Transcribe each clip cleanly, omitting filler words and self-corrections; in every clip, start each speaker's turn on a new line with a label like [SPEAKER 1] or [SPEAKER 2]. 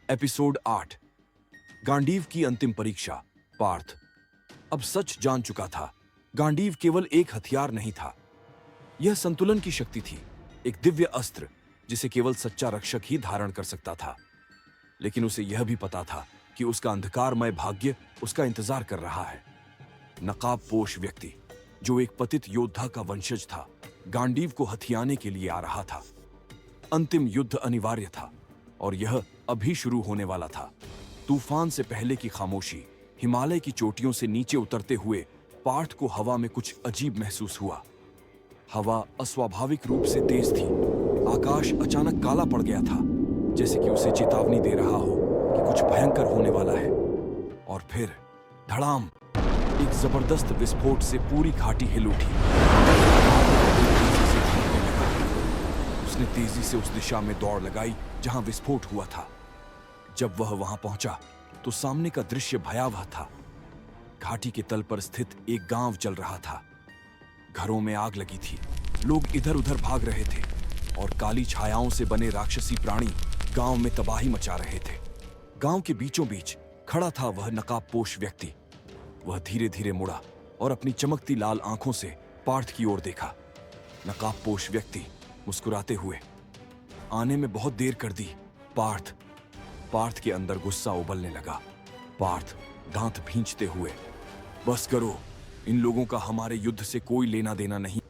[SPEAKER 1] Episode 8। Gandiv की अंतिम परीक्षा। पार्थ अब सच जान चुका था। गांडीव केवल एक हथियार नहीं था, यह संतुलन की शक्ति थी, एक दिव्य अस्त्र जिसे केवल सच्चा रक्षक ही धारण कर सकता था। लेकिन उसे यह भी पता था कि उसका अंधकारमय भाग्य उसका इंतजार कर रहा है। नकाबपोश व्यक्ति, जो एक पतित योद्धा का वंशज था, गांडीव को हथियाने के लिए आ रहा था। अंतिम युद्ध अनिवार्य था और यह अभी शुरू होने वाला था। तूफान से पहले की खामोशी। हिमालय की चोटियों से नीचे उतरते हुए पार्थ को हवा में कुछ अजीब महसूस हुआ। हवा अस्वाभाविक रूप से तेज थी। आकाश अचानक काला पड़ गया था, जैसे कि उसे चेतावनी दे रहा हो कि कुछ भयंकर होने वाला है। और फिर धड़ाम, एक जबरदस्त विस्फोट से पूरी घाटी हिल उठी। उसने तेजी से उस दिशा में दौड़ लगाई जहां विस्फोट हुआ था। जब वह वहां पहुंचा तो सामने का दृश्य भयावह था। घाटी के तल पर स्थित एक गांव जल रहा था। घरों में आग लगी थी, लोग इधर उधर भाग रहे थे और काली छायाओं से बने राक्षसी प्राणी गांव में तबाही मचा रहे थे। गांव के बीचों बीच खड़ा था वह नकाबपोश व्यक्ति। वह धीरे धीरे मुड़ा और अपनी चमकती लाल आंखों से पार्थ की ओर देखा। नकाबपोश व्यक्ति मुस्कुराते हुए, आने में बहुत देर कर दी पार्थ के अंदर गुस्सा उबलने लगा। पार्थ दांत भींचते हुए, बस करो, इन लोगों का हमारे युद्ध से कोई लेना देना नहीं।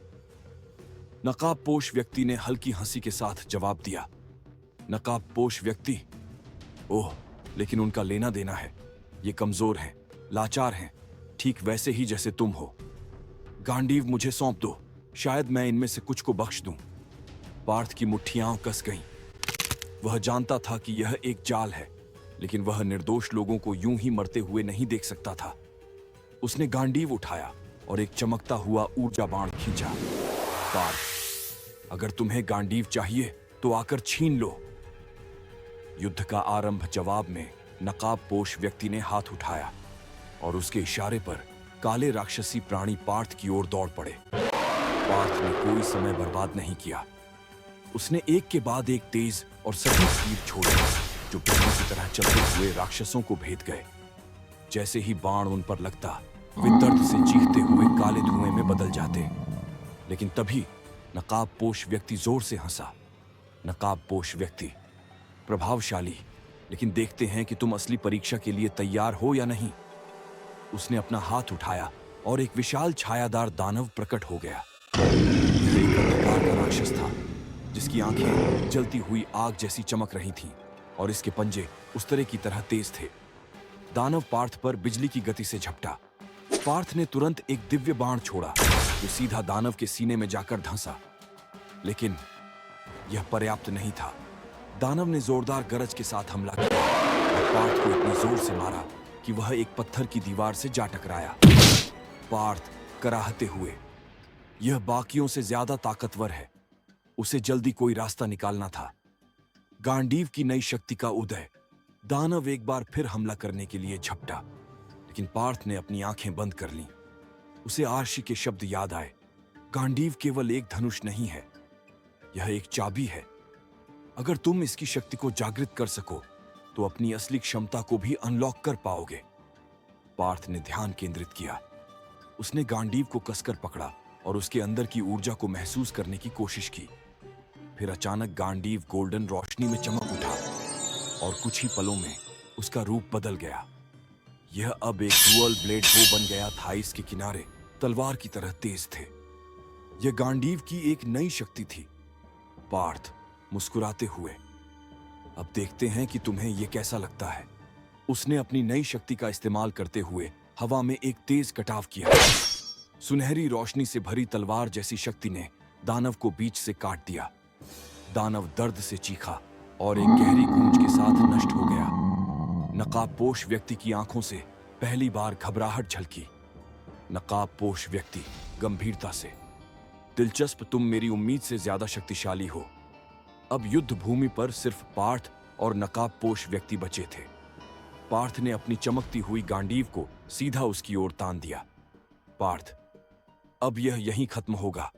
[SPEAKER 1] नकाबपोश व्यक्ति ने हल्की हंसी के साथ जवाब दिया। नकाबपोश व्यक्ति, ओह, लेकिन उनका लेना देना है। ये कमजोर हैं, लाचार हैं, ठीक वैसे ही जैसे तुम हो। गांडीव मुझे सौंप दो, शायद मैं इनमें से कुछ को बख्श दूं। पार्थ की मुट्ठियां कस गईं। वह जानता था कि यह एक जाल है, लेकिन वह निर्दोष लोगों को यूं ही मरते हुए नहीं देख सकता था। उसने गांडीव उठाया और एक चमकता हुआ ऊर्जा बाण खींचा। पार्थ, अगर तुम्हें गांडीव चाहिए तो आकर छीन लो। युद्ध का आरंभ जवाब में नकाबपोश व्यक्ति ने हाथ उठाया और उसके इशारे पर काले राक्षसी प्राणी पार्थ की ओर दौड़ पड़े। पार्थ ने कोई समय बर्बाद नहीं किया। उसने एक के बाद एक तेज और सटीक तीर छोड़े, जो बिजली की तरह चलते हुए राक्षसों को भेद गए। जैसे ही बाण उन पर लगता, वे दर्द से चीखते हुए काले धुएं में बदल जाते। लेकिन तभी नकाबपोश व्यक्ति जोर से हंसा। नकाबपोश व्यक्ति, प्रभावशाली, लेकिन देखते हैं कि तुम असली परीक्षा के लिए तैयार हो या नहीं। उसने अपना हाथ उठाया और एक विशाल छायादार दानव प्रकट हो गया। यह एक अंधकार का राक्षस था, जिसकी आंखें जलती हुई आग जैसी चमक रही थीं और इसके पंजे उस तरह की तरह तेज थे। दानव पार्थ पर बिजली की गति से झपटा। पार्थ ने तुरंत एक दिव्य बाण छोड़ा, जो सीधा दानव के सीने में जाकर धंसा। लेकिन यह पर्याप्त नहीं था। दानव ने जोरदार गरज के साथ हमला किया और पार्थ को इतनी जोर से मारा कि वह एक पत्थर की दीवार से जा टकराया। पार्थ कराहते हुए, यह बाकियों से ज्यादा ताकतवर है, उसे जल्दी कोई रास्ता निकालना था। गांडीव की नई शक्ति का उदय। दानव एक बार फिर हमला करने के लिए झपटा, लेकिन पार्थ ने अपनी आंखें बंद कर लीं। उसे आर्शी के शब्द याद आए। गांडीव केवल एक धनुष नहीं है, यह एक चाबी है। अगर तुम इसकी शक्ति को जागृत कर सको तो अपनी असली क्षमता को भी अनलॉक कर पाओगे। पार्थ ने ध्यान केंद्रित किया। उसने गांडीव को कसकर पकड़ा और उसके अंदर की ऊर्जा को महसूस करने की कोशिश की। फिर अचानक गांडीव गोल्डन रोशनी में चमक उठा और कुछ ही पलों में उसका रूप बदल गया। यह अब एक डुअल ब्लेड बो बन गया था। इसके किनारे तलवार की तरह तेज थे। यह गांडीव की एक नई शक्ति थी। पार्थ मुस्कुराते हुए, अब देखते हैं कि तुम्हें यह कैसा लगता है। उसने अपनी नई शक्ति का इस्तेमाल करते हुए हवा में एक तेज कटाव किया। सुनहरी रोशनी से भरी तलवार जैसी शक्ति ने दानव को बीच से काट दिया। दानव दर्द से चीखा और एक गहरी गूंज के साथ नष्ट हो गया। नकाबपोश व्यक्ति की आंखों से पहली बार घबराहट झलकी। नकाबपोश व्यक्ति गंभीरता से, दिलचस्प, तुम मेरी उम्मीद से ज्यादा शक्तिशाली हो। अब युद्ध भूमि पर सिर्फ पार्थ और नकाबपोश व्यक्ति बचे थे। पार्थ ने अपनी चमकती हुई गांडीव को सीधा उसकी ओर तान दिया। पार्थ, अब यह यहीं खत्म होगा।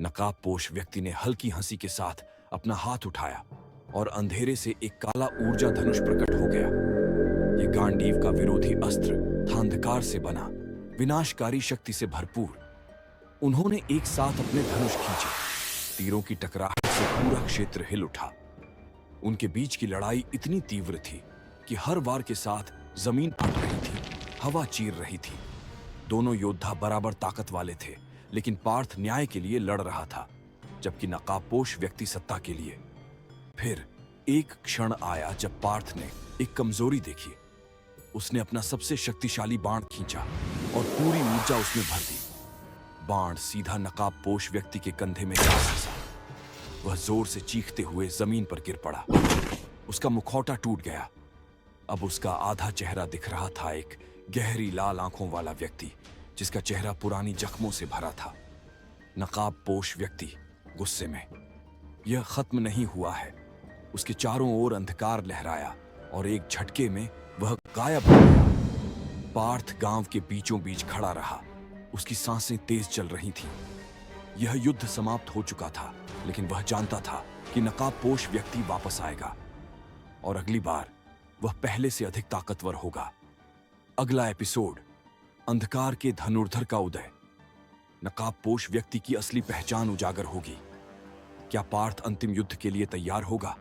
[SPEAKER 1] नकाबपोश व्यक्ति ने हल्की हंसी के साथ अपना हाथ उठाया और अंधेरे से एक काला ऊर्जा धनुष प्रकट हो गया। ये गांडीव का विरोधी अस्त्र था, अंधकार से बना, विनाशकारी शक्ति से भरपूर। उन्होंने एक साथ अपने धनुष खींचे। तीरों की टकराहट से पूरा क्षेत्र हिल उठा। उनके बीच की लड़ाई इतनी तीव्र थी कि हर वार के साथ जमीन फट रही थी, हवा चीर रही थी। दोनों योद्धा बराबर ताकत वाले थे, लेकिन पार्थ न्याय के लिए लड़ रहा था, जबकि नकाबपोश व्यक्ति सत्ता के लिए। फिर एक क्षण आया जब पार्थ ने एक कमजोरी देखी। उसने अपना सबसे शक्तिशाली बाण खींचा और पूरी ऊर्जा उसमें भर दी। बाण सीधा नकाबपोश व्यक्ति के कंधे में जा घुसा। वह जोर से चीखते हुए जमीन पर गिर पड़ा। उसका मुखौटा टूट गया। अब उसका आधा चेहरा दिख रहा था, एक गहरी लाल आंखों वाला व्यक्ति जिसका चेहरा पुरानी जख्मों से भरा था। नकाबपोश व्यक्ति गुस्से में, यह खत्म नहीं हुआ है। उसके चारों ओर अंधकार लहराया और एक झटके में वह गायब हो गया। पार्थ गांव के बीचों बीच खड़ा रहा। उसकी सांसें तेज चल रही थीं। यह युद्ध समाप्त हो चुका था, लेकिन वह जानता था कि नकाबपोश व्यक्ति वापस आएगा और अगली बार वह पहले से अधिक ताकतवर होगा। अगला एपिसोड, अंधकार के धनुर्धर का उदय। नकाबपोश व्यक्ति की असली पहचान उजागर होगी। क्या पार्थ अंतिम युद्ध के लिए तैयार होगा?